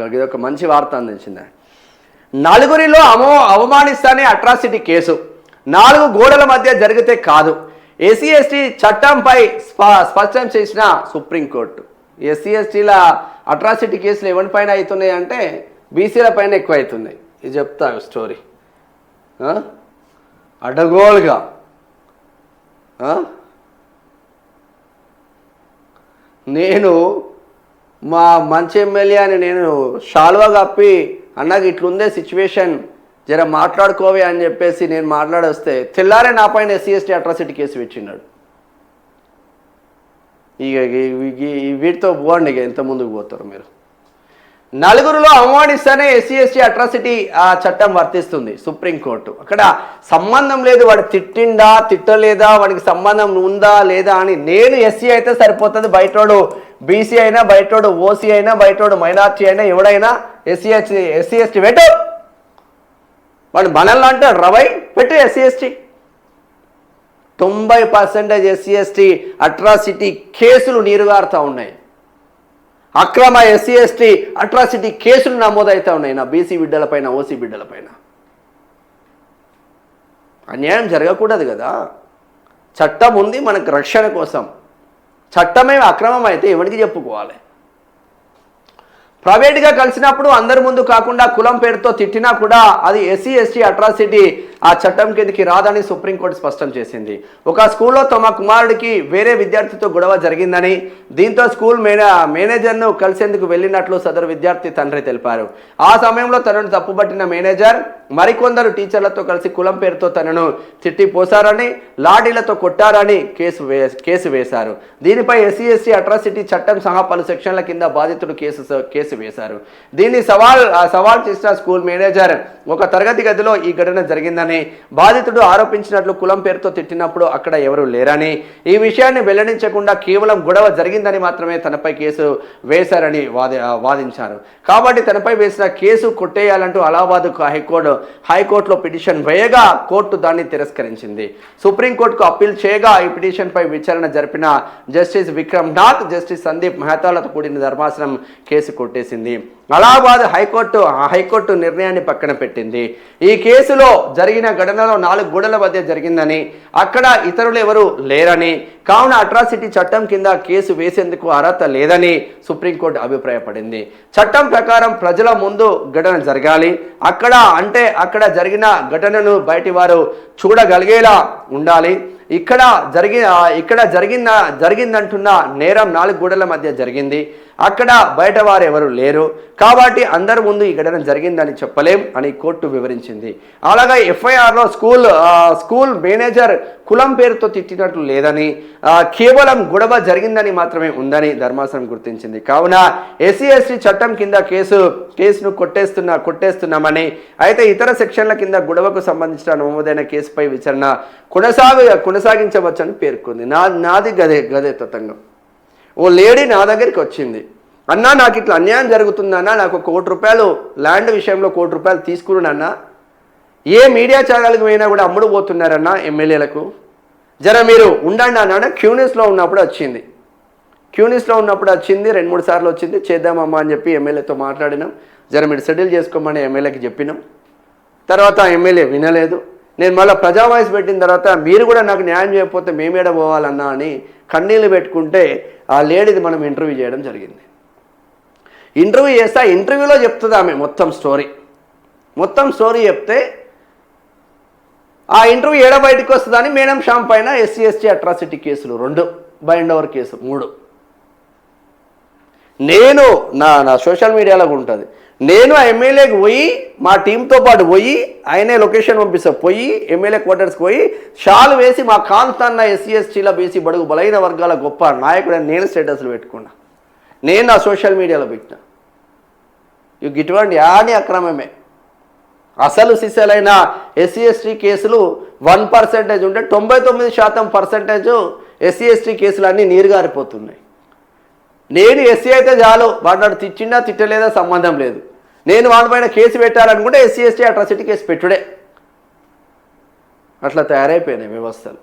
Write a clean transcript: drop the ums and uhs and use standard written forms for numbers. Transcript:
ఇది ఒక మంచి వార్త అందించింది. నలుగురిలో అవమానిస్తానే అట్రాసిటీ కేసు 4 గోడల మధ్య జరిగితే కాదు, ఎస్సీ ఎస్టీ చట్టంపై స్పష్టం చేసిన సుప్రీంకోర్టు. ఎస్సీ ఎస్టీల అట్రాసిటీ కేసులు ఎవరిపైన అవుతున్నాయి అంటే బీసీల పైన ఎక్కువ అవుతున్నాయి. ఇది చెప్తా స్టోరీ అడ్డగోలుగా. నేను మా మంచి ఎమ్మెల్యే అని నేను షాల్వా కప్పి అన్నకి ఇట్లుందే సిచ్యువేషన్ జర మాట్లాడుకోవే అని చెప్పేసి నేను మాట్లాడొస్తే తెల్లారే నా పైన ఎస్సీ ఎస్టీ అట్రాసిటీ కేసు పెట్టినాడు. ఇక వీటితో పోండి, ఇక ఎంత ముందుకు పోతారు మీరు. నలుగురిలో అవమానిస్తేనే ఎస్సీ ఎస్టీ అట్రాసిటీ చట్టం వర్తిస్తుంది సుప్రీంకోర్టు. అక్కడ సంబంధం లేదు, వాడు తిట్టిండా తిట్టలేదా, వాడికి సంబంధం ఉందా లేదా అని. నేను ఎస్సీ అయితే సరిపోతుంది, బయటోడు బీసీ అయినా, బయటోడు ఓసీ అయినా, బయటోడు మైనార్టీ అయినా, ఎవడైనా ఎస్సీ ఎస్టీ పెట్టు, వాడు మనల్ని అంటాడు రవై పెట్టు SC ST. 90% SC ST atrocity కేసులు నీరుగారుతూ ఉన్నాయి. అక్రమ ఎస్సీ ఎస్టీ అట్రాసిటీ కేసులు నమోదవుతూ ఉన్నాయి నా బీసీ బిడ్డలపైన, ఓసీ బిడ్డలపైన. అన్యాయం జరగకూడదు కదా. చట్టం ఉంది మనకు రక్షణ కోసం. చట్టమే అక్రమం అయితే ఎవరికి చెప్పుకోవాలి? ప్రైవేట్గా కలిసినప్పుడు అందరి ముందు కాకుండా కులం పేరుతో తిట్టినా కూడా అది ఎస్సీ ఎస్టీ అట్రాసిటీ ఆ చట్టం కిందకి రాదని సుప్రీంకోర్టు స్పష్టం చేసింది. ఒక స్కూల్లో తమ కుమారుడికి వేరే విద్యార్థితో గొడవ జరిగిందని, దీంతో స్కూల్ మేనేజర్ను కలిసేందుకు వెళ్ళినట్లు సదరు విద్యార్థి తండ్రి తెలిపారు. ఆ సమయంలో తనను తప్పుపట్టిన మేనేజర్ మరికొందరు టీచర్లతో కలిసి కులం పేరుతో తనను తిట్టిపోశారని, లాఠీలతో కొట్టారని కేసు వేశారు. దీనిపై ఎస్సీ ఎస్టీ అట్రాసిటీ చట్టం సహా పలు సెక్షన్ల కింద బాధితుడు కేసు వేశారు. దీన్ని సవాల్ చేసిన స్కూల్ మేనేజర్ ఒక తరగతి గదిలో ఈ ఘటన జరిగిందని, బాధితుడు ఆరోపించినట్లు కులం పేరుతో తిట్టినప్పుడు అక్కడ ఎవరూ లేరని, ఈ విషయాన్ని వెల్లడించకుండా కేవలం గొడవ జరిగిందని మాత్రమే తనపై కేసు వేశారని వాదించారు. కాబట్టి తనపై వేసిన కేసు కొట్టేయాలంటూ అలహాబాద్ హైకోర్టులో పిటిషన్ వేయగా కోర్టు దాన్ని తిరస్కరించింది. సుప్రీంకోర్టుకు అప్పీల్ చేయగా ఈ పిటిషన్పై విచారణ జరిపిన జస్టిస్ విక్రమ్ నాథ్, జస్టిస్ సందీప్ మెహతాలతో కూడిన ధర్మాసనం కేసు కొట్టేసింది. అలహాబాద్ హైకోర్టు నిర్ణయాన్ని పక్కన పెట్టింది. ఈ కేసులో జరిగిన ఘటనలో 4 గోడల మధ్య జరిగిందని, అక్కడ ఇతరులు ఎవరు లేరని, కావున అట్రాసిటీ చట్టం కింద కేసు వేసేందుకు అర్హత లేదని సుప్రీంకోర్టు అభిప్రాయపడింది. చట్టం ప్రకారం ప్రజల ముందు ఘటన జరగాలి, అక్కడ జరిగిన ఘటనను బయటి వారు చూడగలిగేలా ఉండాలి. ఇక్కడ జరిగిందంటున్న నేరం 4 గోడల మధ్య జరిగింది, అక్కడ బయట వారు ఎవరు లేరు, కాబట్టి అందరి ముందు ఈ ఘటన జరిగిందని చెప్పలేం అని కోర్టు వివరించింది. అలాగే ఎఫ్ఐఆర్లో స్కూల్ మేనేజర్ కులం పేరుతో తిట్టినట్లు లేదని, కేవలం గొడవ జరిగిందని మాత్రమే ఉందని ధర్మాసనం గుర్తించింది. కావున ఎస్సీ ఎస్టీ చట్టం కింద కేసును కొట్టేస్తున్నామని, అయితే ఇతర సెక్షన్ల కింద గొడవకు సంబంధించిన నమోదైన కేసుపై విచారణ కొనసాగించవచ్చని పేర్కొంది. నాది గదే తతంగం. ఓ లేడీ నా దగ్గరికి వచ్చింది, అన్నా నాకు ఇట్లా అన్యాయం జరుగుతుందన్నా, నాకు ₹1 కోటి ల్యాండ్ విషయంలో ₹1 కోటి తీసుకున్నానన్నా, ఏ మీడియా ఛానల్కి పోయినా కూడా అమ్ముడు పోతున్నారన్నా ఎమ్మెల్యేలకు, జర మీరు ఉండండి అన్న. క్యూనిస్లో ఉన్నప్పుడు వచ్చింది 2-3 సార్లు వచ్చింది. చేద్దామమ్మా అని చెప్పి ఎమ్మెల్యేతో మాట్లాడినాం, జర మీరు సెటిల్ చేసుకోమని ఎమ్మెల్యేకి చెప్పినాం. తర్వాత ఎమ్మెల్యే వినలేదు. నేను మళ్ళీ ప్రజా వాయిస్ పెట్టిన తర్వాత మీరు కూడా నాకు న్యాయం చేయకపోతే మేమేడ పోవాలన్నా అని కన్నీళ్ళు పెట్టుకుంటే ఆ లేడీది మనం ఇంటర్వ్యూ చేయడం జరిగింది. ఇంటర్వ్యూ చేస్తే ఆ ఇంటర్వ్యూలో చెప్తుంది ఆమె మొత్తం స్టోరీ చెప్తే, ఆ ఇంటర్వ్యూ ఏడ బయటకు వస్తుందని మేడం షామ్ పైన ఎస్సీ ఎస్టీ అట్రాసిటీ కేసులు 2, బైండ్ ఓవర్ కేసు 3. నేను నా సోషల్ మీడియాలో ఉంటుంది, నేను ఆ ఎమ్మెల్యేకి పోయి మా టీంతో పాటు పోయి ఆయనే లొకేషన్ పంపిస్తా, పోయి ఎమ్మెల్యే క్వార్టర్స్కి పోయి షాల్ వేసి మా కాంతన్న ఎస్సీ ఎస్టీల బీసీ బడుగు బలైన వర్గాల గొప్ప నాయకుడు అని నేను స్టేటస్లు పెట్టుకున్నా, నేను నా సోషల్ మీడియాలో పెట్టిన. ఇటువంటి యాని అక్రమమే. అసలు సిసలైన ఎస్సీ ఎస్టీ కేసులు 1% ఉంటే 99% ఎస్సీ ఎస్టీ కేసులు అన్నీ నీరుగారిపోతున్నాయి. నేను ఎస్సీ అయితే చాలు, వాడు తిట్టిండా తిట్టలేదా సంబంధం లేదు, నేను వాళ్ళపైన కేసు పెట్టాలనుకుంటే ఎస్సీ ఎస్టీ అట్రాసిటీ కేసు పెట్టుడే. అట్లా తయారైపోయినాయి వ్యవస్థలు.